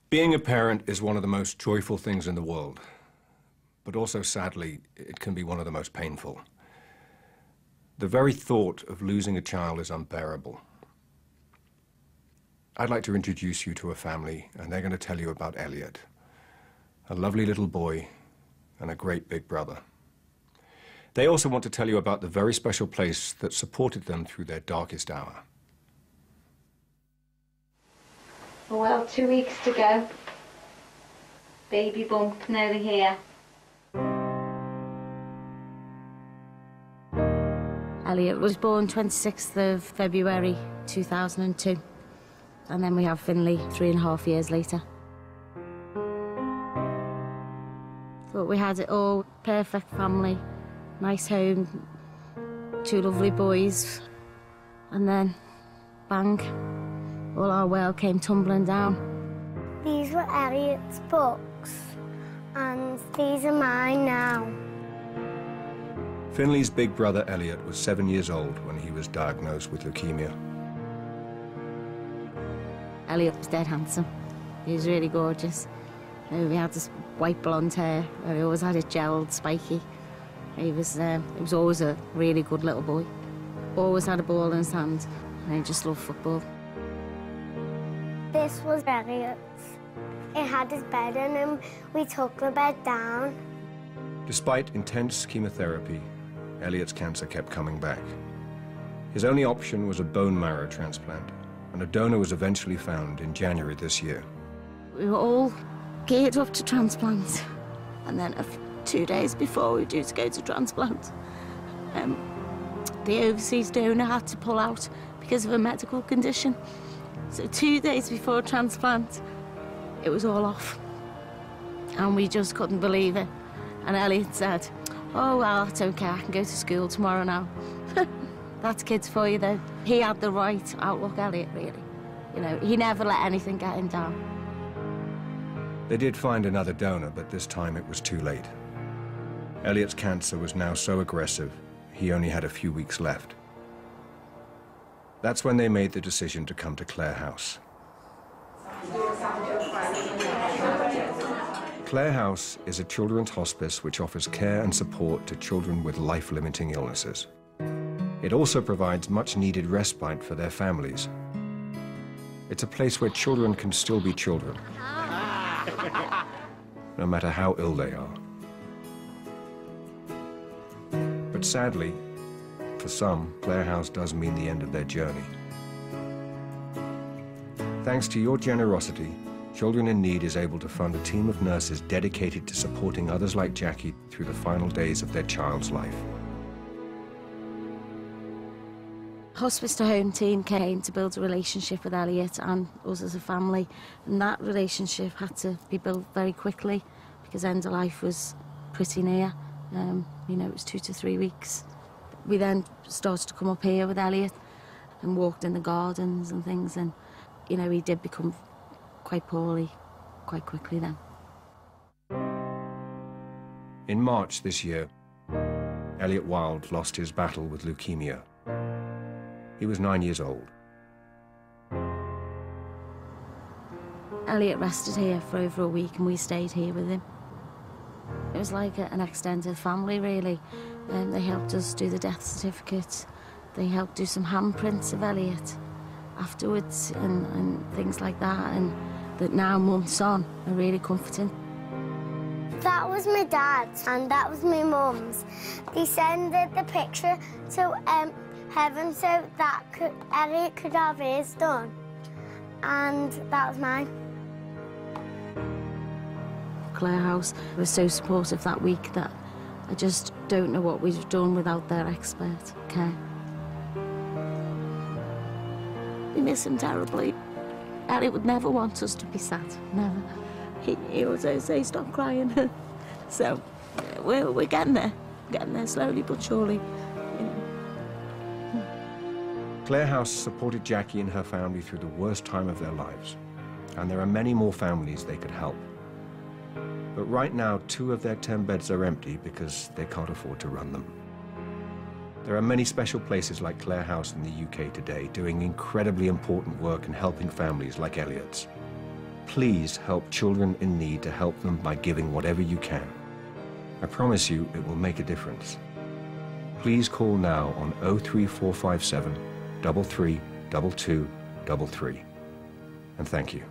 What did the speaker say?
Being a parent is one of the most joyful things in the world, but also, sadly, it can be one of the most painful. The very thought of losing a child is unbearable. I'd like to introduce you to a family, and they're going to tell you about Elliot, a lovely little boy and a great big brother. They also want to tell you about the very special place that supported them through their darkest hour. Well, 2 weeks to go. Baby bump nearly here. Elliot was born 26th of February 2002. And then we have Finley 3.5 years later. Thought we had it all, perfect family, nice home, 2 lovely boys. And then, bang. All our world came tumbling down. These were Elliot's books, and these are mine now. Finley's big brother Elliot was 7 years old when he was diagnosed with leukemia. Elliot was dead handsome. He was really gorgeous. He had this white blonde hair. He always had it gelled, spiky. He was always a really good little boy. Always had a ball in his hand, and he just loved football. This was Elliot's. It had his bed in him. We took the bed down. Despite intense chemotherapy, Elliot's cancer kept coming back. His only option was a bone marrow transplant, and a donor was eventually found in January this year. We were all geared up to transplant, and then 2 days before we were due to go to transplant, the overseas donor had to pull out because of a medical condition. So 2 days before transplant, it was all off. And we just couldn't believe it. And Elliot said, "Oh, well, it's okay, I can go to school tomorrow now." That's kids for you, though. He had the right outlook, Elliot, really. You know, he never let anything get him down. They did find another donor, but this time it was too late. Elliot's cancer was now so aggressive, he only had a few weeks left. That's when they made the decision to come to Clare House. Clare House is a children's hospice which offers care and support to children with life-limiting illnesses. It also provides much-needed respite for their families. It's a place where children can still be children, no matter how ill they are. But sadly, for some, Clare House does mean the end of their journey. Thanks to your generosity, Children in Need is able to fund a team of nurses dedicated to supporting others like Jackie through the final days of their child's life. Hospice to Home team came to build a relationship with Elliot and us as a family, and that relationship had to be built very quickly because end of life was pretty near. You know, it was 2 to 3 weeks. We then started to come up here with Elliot and walked in the gardens and things, and, you know, he did become quite poorly quite quickly then. In March this year, Elliot Wilde lost his battle with leukemia. He was 9 years old. Elliot rested here for over a week and we stayed here with him. It was like an extended family, really. They helped us do the death certificate. They helped do some handprints of Elliot afterwards and things like that, and that now, months on, are really comforting. That was my dad's and that was my mum's. They sent the picture to heaven so that Elliot could have his done, and that was mine. Clare House was so supportive that week that I just don't know what we'd have done without their expert care. We miss him terribly. Elliot would never want us to be sad, never. He would say, "Stop crying." So we're getting there slowly but surely. Clare House supported Jackie and her family through the worst time of their lives, and there are many more families they could help. But right now, 2 of their 10 beds are empty because they can't afford to run them. There are many special places like Clare House in the UK today doing incredibly important work and helping families like Elliot's. Please help children in need to help them by giving whatever you can. I promise you it will make a difference. Please call now on 03457 332233. And thank you.